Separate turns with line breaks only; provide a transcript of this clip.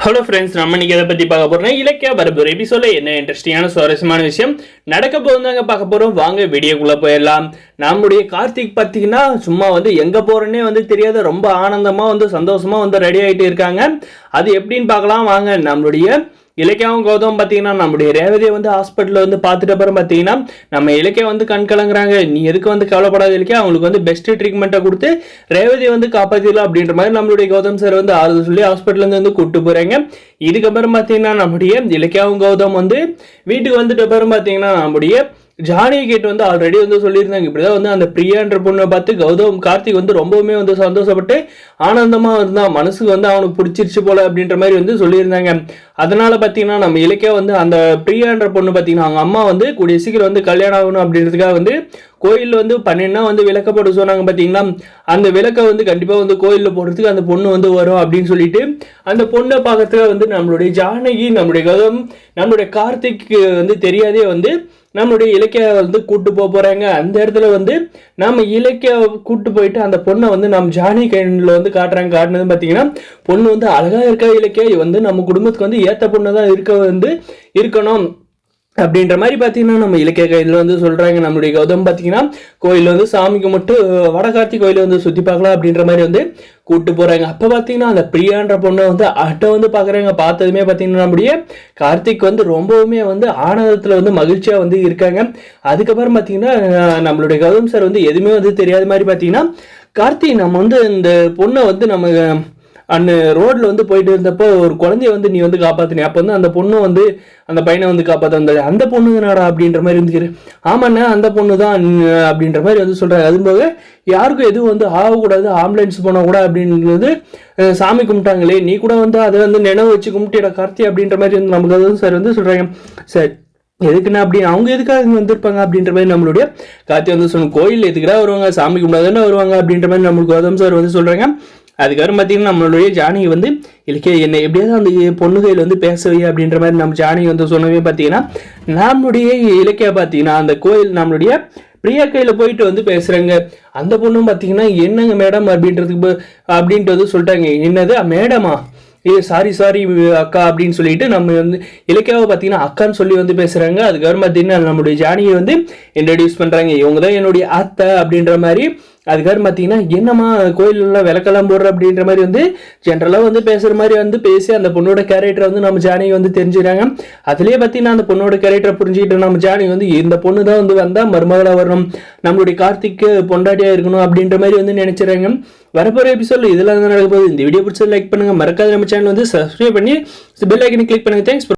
Hello friends, நம்ம இன்னைக்கு எதை பற்றி பார்க்க போகிறோம்னா இலக்கிய வரப்பு எபிசோட என்ன இன்ட்ரெஸ்டிங்கான சுவாரஸ்யமான விஷயம் நடக்க போகுதாங்க பார்க்க போகிறோம். வாங்க வீடியோக்குள்ளே போயிடலாம். நம்முடைய கார்த்திக் பார்த்தீங்கன்னா சும்மா எங்கே போகிறேன்னே தெரியாத ரொம்ப ஆனந்தமாக சந்தோஷமாக ரெடி ஆகிட்டு இருக்காங்க. அது எப்படின்னு பார்க்கலாம் வாங்க. நம்மளுடைய இலக்கியாவும் கௌதம் பார்த்தீங்கன்னா நம்முடைய ரேவதியை ஹாஸ்பிட்டலில் பார்த்துட்டு அப்புறம் பார்த்தீங்கன்னா நம்ம இலக்கிய கண் கலங்குறாங்க. நீ எதுக்கு கவலைப்படாத இலக்கியா, அவங்களுக்கு பெஸ்ட் ட்ரீட்மெண்ட்டை கொடுத்து ரேவதியை காப்பாற்றிடலாம் அப்படின்ற மாதிரி நம்மளுடைய கௌதம் சார் ஆறுதல் சொல்லி ஹாஸ்பிட்டல்லேருந்து கூப்பிட்டு போகிறாங்க. இதுக்கப்புறம் பார்த்தீங்கன்னா நம்முடைய இலக்கியாவும் கௌதம் வீட்டுக்கு வந்துட்டு அப்புறம் பார்த்தீங்கன்னா நம்முடைய ஜானியை கேட்டு ஆல்ரெடி சொல்லியிருந்தாங்க. இப்படிதான் அந்த பிரியான்ற பொண்ணை பார்த்து கௌதம் கார்த்திக் ரொம்பவுமே சந்தோஷப்பட்டு ஆனந்தமா இருந்தான். மனசுக்கு அவனுக்கு பிடிச்சிருச்சு போல அப்படின்ற மாதிரி சொல்லியிருந்தாங்க. அதனால பார்த்தீங்கன்னா நம்ம இலக்கிய அந்த பிரியான்ற பொண்ணு பார்த்தீங்கன்னா அவங்க அம்மா கூடிய சீக்கிரம் கல்யாணம் ஆகணும் அப்படின்றதுக்காக கோயிலில் பண்ணினா விளக்க போட சொன்னாங்க. பார்த்தீங்கன்னா அந்த விளக்க கண்டிப்பாக கோயிலில் போடுறதுக்கு அந்த பொண்ணு வரும் அப்படின்னு சொல்லிட்டு அந்த பொண்ணை பார்க்கறதுக்கு நம்மளுடைய ஜானகி நம்மளுடைய கௌதம் நம்மளுடைய கார்த்திக் தெரியாதே நம்மளுடைய இலக்கிய கூட்டு போறாங்க. அந்த இடத்துல நம்ம இலக்கிய கூட்டு போயிட்டு அந்த பொண்ணை நம்ம ஜானி கைண்டில் காட்டுறாங்க. காட்டுனது பார்த்தீங்கன்னா பொண்ணு அழகா இருக்கா, இலக்கிய நம்ம குடும்பத்துக்கு ஏற்ற பொண்ணு தான் இருக்கணும் அப்படின்ற மாதிரி பார்த்தீங்கன்னா நம்ம இலக்கிய கையில் சொல்கிறாங்க. நம்மளுடைய கௌதம் பார்த்தீங்கன்னா கோயில் சாமிக்கு மட்டும் வடகார்த்தி கோயில் சுற்றி பார்க்கலாம் அப்படின்ற மாதிரி கூப்பிட்டு போகிறாங்க. அப்போ பார்த்தீங்கன்னா அந்த பிரியான்ற பொண்ணை அட்டை பார்க்குறாங்க. பார்த்ததுமே பார்த்தீங்கன்னா நம்முடைய கார்த்திக் ரொம்பவுமே ஆனந்தத்தில் மகிழ்ச்சியாக இருக்காங்க. அதுக்கப்புறம் பார்த்தீங்கன்னா நம்மளுடைய கௌதம் சார் எதுவுமே தெரியாத மாதிரி பார்த்தீங்கன்னா கார்த்திக் நம்ம இந்த பொண்ணை நம்ம அந்த ரோட்ல போயிட்டு இருந்தப்போ ஒரு குழந்தைய நீ காப்பாத்தினே. அப்போ அந்த பொண்ணு அந்த பையனை காப்பாற்ற வந்தாரு. அந்த பொண்ணு நாடா அப்படின்ற மாதிரி இருந்துச்சு. ஆமாண்ணா அந்த பொண்ணு தான் அப்படின்ற மாதிரி சொல்றாங்க. அதுபோக யாருக்கும் எதுவும் ஆகக்கூடாது, ஆம்புலன்ஸ் போனா கூட அப்படின்றது சாமி கும்பிட்டாங்களே, நீ கூட அதை நினைவு வச்சு கும்பிட்டிட கார்த்தி அப்படின்ற மாதிரி நமக்கு சார் சொல்றாங்க. சரி எதுக்குன்னா அப்படி அவங்க எதுக்காக வந்திருப்பாங்க அப்படின்ற மாதிரி நம்மளுடைய கார்த்தி சொன்ன கோயில் எதுக்குடா வருவாங்க, சாமி கும்பிடாதானே வருவாங்க அப்படின்ற மாதிரி நம்மளுக்கு கௌதம் சார் சொல்றாங்க. அதுக்கப்புறம் பார்த்தீங்கன்னா நம்மளுடைய ஜானகி இலக்கிய என்னை எப்படியாவது அந்த பொண்ணு கையில் பேசவே அப்படின்ற மாதிரி நம்ம ஜானகி சொன்னவே பார்த்தீங்கன்னா நம்மளுடைய இலக்கிய பார்த்தீங்கன்னா அந்த கோயில் நம்மளுடைய பிரியா கையில் போயிட்டு பேசுகிறாங்க. அந்த பொண்ணும் பார்த்தீங்கன்னா என்னங்க மேடம் அப்படின்ட்டு சொல்லிட்டாங்க. என்னது மேடமா, சாரி அக்கா அப்படின்னு சொல்லிட்டு நம்ம இலக்கியாவை பார்த்தீங்கன்னா அக்கான்னு சொல்லி பேசுகிறாங்க. அதுக்கப்புறம் பார்த்தீங்கன்னா நம்மளுடைய ஜானியை இன்ட்ரடியூஸ் பண்ணுறாங்க. இவங்க தான் என்னுடைய அத்தை அப்படின்ற மாதிரி. அதுக்கப்புறம் பார்த்தீங்கன்னா என்னம்மா கோயிலெல்லாம் விளக்கெல்லாம் போடுற அப்படின்ற மாதிரி ஜென்ரலாக பேசுகிற மாதிரி பேசி அந்த பொண்ணோட கேரக்டரை நம்ம ஜானகி தெரிஞ்சுக்கிறாங்க. அதுலேயே பார்த்தீங்கன்னா அந்த பொண்ணோட கேரக்டரை புரிஞ்சுக்கிட்டு நம்ம ஜானகி இந்த பொண்ணு தான் வந்தால் மருமகளாக வரணும், நம்மளுடைய கார்த்திக்கு பொண்டாட்டியாக இருக்கணும் அப்படின்ற மாதிரி நினைச்சிடறாங்க. வரப்போகிற எபிசோட் இதெல்லாம் நடக்க போகுது. இந்த வீடியோ பிடிச்சது லைக் பண்ணுங்கள், மறக்காத நம்ம சேனல் சப்ஸ்கிரைப் பண்ணி பெல் ஐக்கனை கிளிக் பண்ணுங்கள். தேங்க்ஸ்.